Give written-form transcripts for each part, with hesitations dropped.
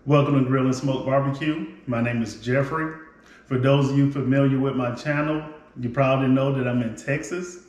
Welcome to Grill and Smoke BBQ. My name is Jeffrey. For those of you familiar with my channel, you probably know that I'm in Texas.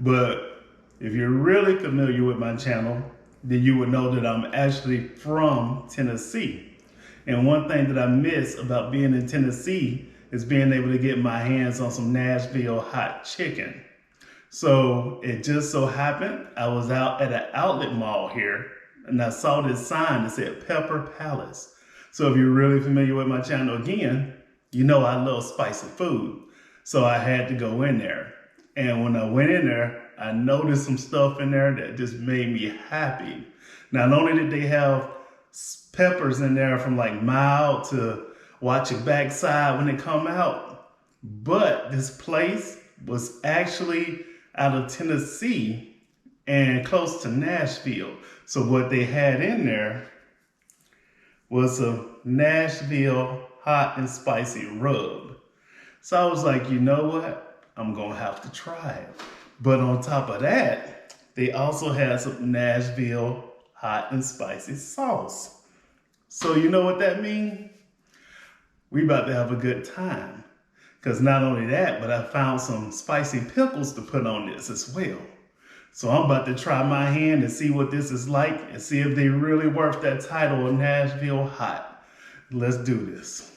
But if you're really familiar with my channel, then you would know that I'm actually from Tennessee. And one thing that I miss about being in Tennessee is being able to get my hands on some Nashville hot chicken. So it just so happened I was out at an outlet mall here and I saw this sign that said Pepper Palace. So if you're really familiar with my channel again, you know I love spicy food. So I had to go in there. And when I went in there, I noticed some stuff in there that just made me happy. Not only did they have peppers in there from like mild to watch your backside when they come out, but this place was actually out of Tennessee and close to Nashville. So what they had in there was a Nashville hot and spicy rub. So I was like, you know what? I'm gonna have to try it. But on top of that, they also had some Nashville hot and spicy sauce. So you know what that means? We about to have a good time. Because not only that, but I found some spicy pickles to put on this as well. So I'm about to try my hand and see what this is like and see if they really worth that title of Nashville hot. Let's do this.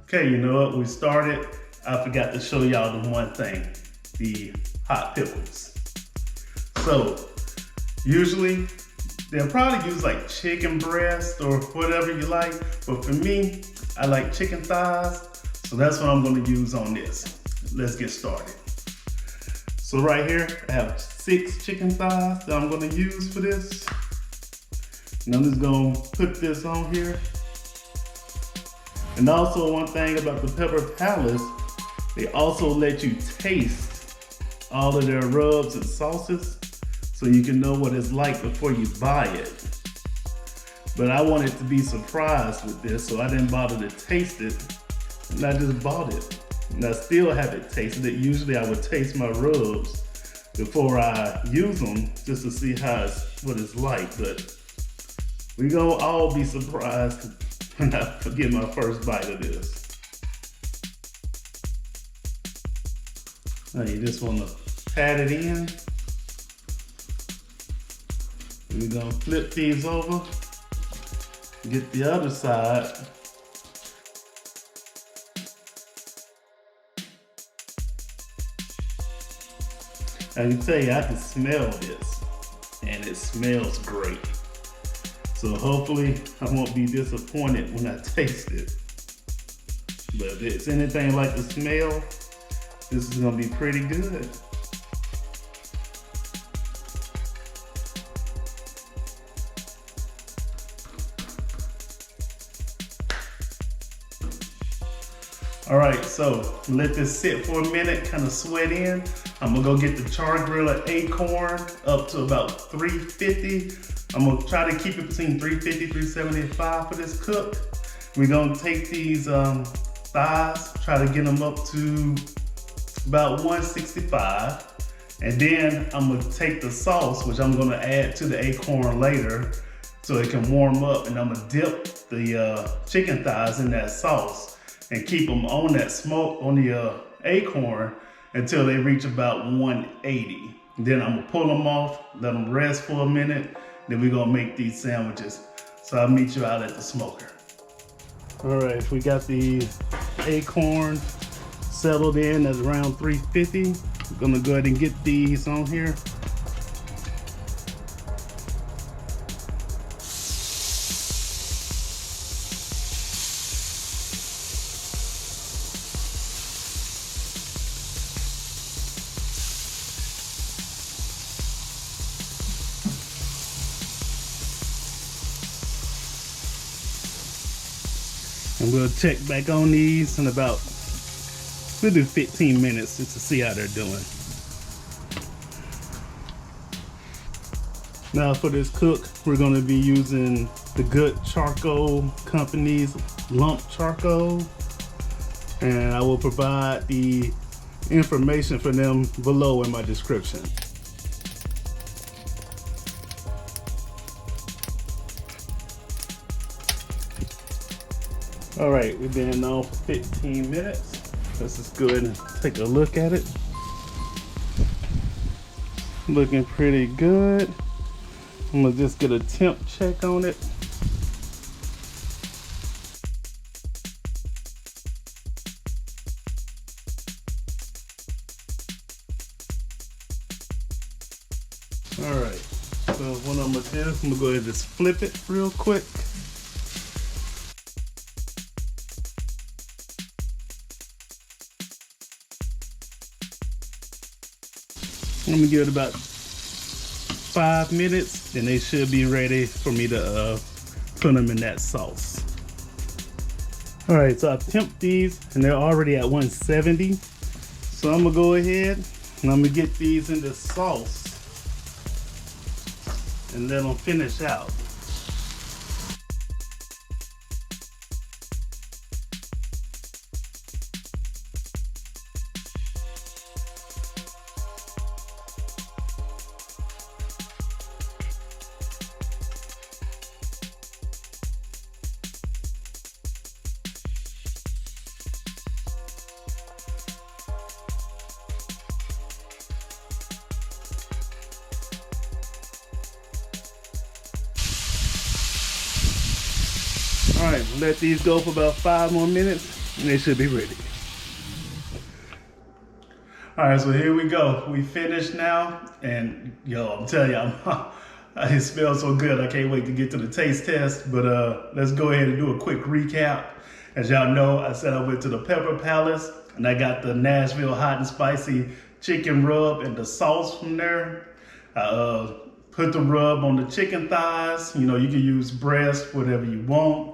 Okay, you know what? We started. I forgot to show y'all the one thing, the hot pickles. So usually they'll probably use like chicken breast or whatever you like, but for me, I like chicken thighs, so that's what I'm gonna use on this. Let's get started. So right here, I have 6 chicken thighs that I'm gonna use for this. And I'm just gonna put this on here. And also one thing about the Pepper Palace, they also let you taste all of their rubs and sauces, so you can know what it's like before you buy it. But I wanted to be surprised with this, so I didn't bother to taste it, and I just bought it. And I still haven't tasted it. Usually I would taste my rubs before I use them, just to see what it's like. But we gonna all be surprised when I get my first bite of this. Now you just wanna pat it in. We're gonna flip these over, get the other side. I can tell you, I can smell this, and it smells great. So hopefully I won't be disappointed when I taste it. But if it's anything like the smell, this is gonna be pretty good. All right, so let this sit for a minute, kind of sweat in. I'm gonna go get the Char-Griller Akorn up to about 350. I'm gonna try to keep it between 350, 375 for this cook. We're gonna take these thighs, try to get them up to about 165. And then I'm gonna take the sauce, which I'm gonna add to the Akorn later, so it can warm up, and I'm gonna dip the chicken thighs in that sauce and keep them on that smoke, on the Akorn, until they reach about 180. Then I'm gonna pull them off, let them rest for a minute, then we're gonna make these sandwiches. So I'll meet you out at the smoker. All right, we got the Akorn settled in at around 350. I'm gonna go ahead and get these on here. And we'll check back on these in about, we'll do 15 minutes just to see how they're doing. Now for this cook, we're gonna be using the Good Charcoal Company's lump charcoal. And I will provide the information for them below in my description. All right, we've been on 15 minutes. Let's just go ahead and take a look at it. Looking pretty good. I'm gonna just get a temp check on it. All right, so what I'm gonna do, I'm gonna go ahead and just flip it real quick. I'm gonna give it about 5 minutes, and they should be ready for me to put them in that sauce. All right, so I've temped these, and they're already at 170. So I'm gonna go ahead and I'm gonna get these in the sauce and let them finish out. All right, let these go for about 5 more minutes and they should be ready. All right, so here we go. We finished now, and yo, I'm telling you, it smells so good. I can't wait to get to the taste test, but let's go ahead and do a quick recap. As y'all know, I said I went to the Pepper Palace and I got the Nashville Hot and Spicy Chicken Rub and the sauce from there. I put the rub on the chicken thighs. You know, you can use breast, whatever you want.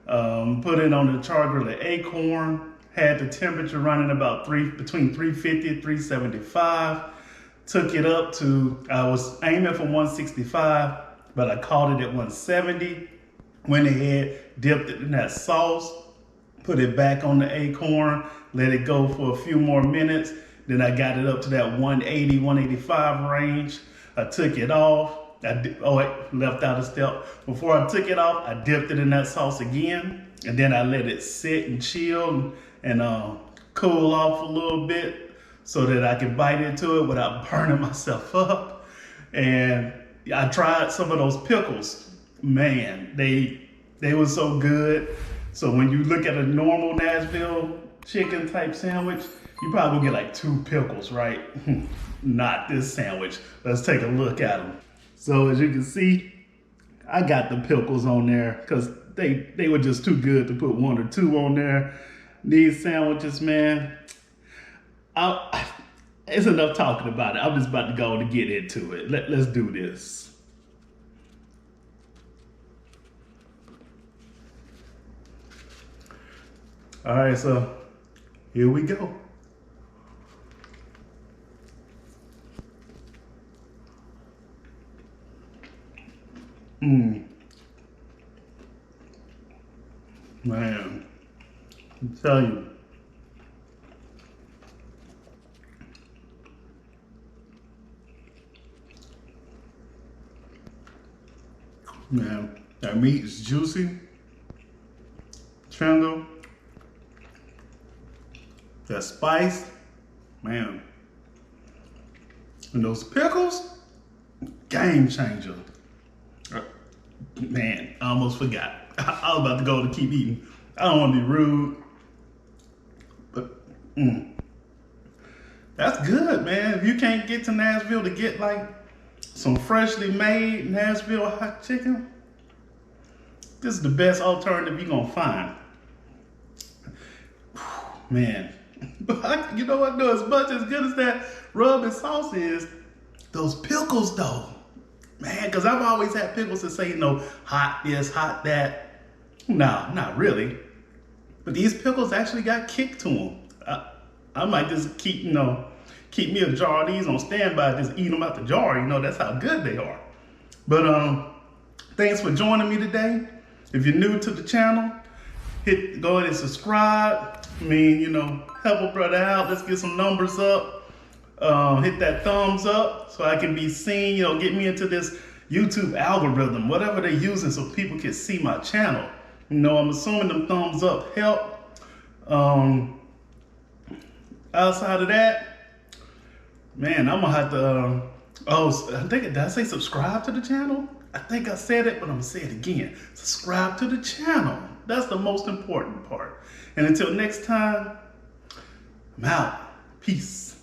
Put it on the Char-Griller Akorn. Had the temperature running about between 350 and 375. Took it up to, I was aiming for 165, but I caught it at 170. Went ahead, dipped it in that sauce, put it back on the Akorn, let it go for a few more minutes. Then I got it up to that 180, 185 range. I took it off. Left out a step. Before I took it off, I dipped it in that sauce again, and then I let it sit and chill and cool off a little bit so that I can bite into it without burning myself up. And I tried some of those pickles. Man, they were so good. So when you look at a normal Nashville chicken type sandwich, you probably get like 2 pickles, right? Not this sandwich. Let's take a look at them. So as you can see, I got the pickles on there because they were just too good to put 1 or 2 on there. These sandwiches, man, it's enough talking about it. I'm just about to go to get into it. Let's do this. All right, so here we go. Man, I'm telling you. Man, that meat is juicy, tender, that spice, man. And those pickles, game changer. Man, I almost forgot. I was about to go to keep eating. I don't want to be rude, but that's good, man. If you can't get to Nashville to get like some freshly made Nashville hot chicken, this is the best alternative you're gonna find. Man, but you know what though, as much as good as that rub and sauce is, those pickles though, man, because I've always had pickles that say, you know, hot this, hot that. No, not really. But these pickles actually got kick to them. I might just keep me a jar of these on standby, just eat them out the jar. You know, that's how good they are. But thanks for joining me today. If you're new to the channel, go ahead and subscribe. I mean, you know, help a brother out. Let's get some numbers up. Hit that thumbs up so I can be seen, you know, get me into this YouTube algorithm, whatever they're using so people can see my channel. You know, I'm assuming them thumbs up help. Outside of that, man, I'm gonna have to, I think, did I say subscribe to the channel? I think I said it, but I'm gonna say it again. Subscribe to the channel. That's the most important part. And until next time, I'm out. Peace.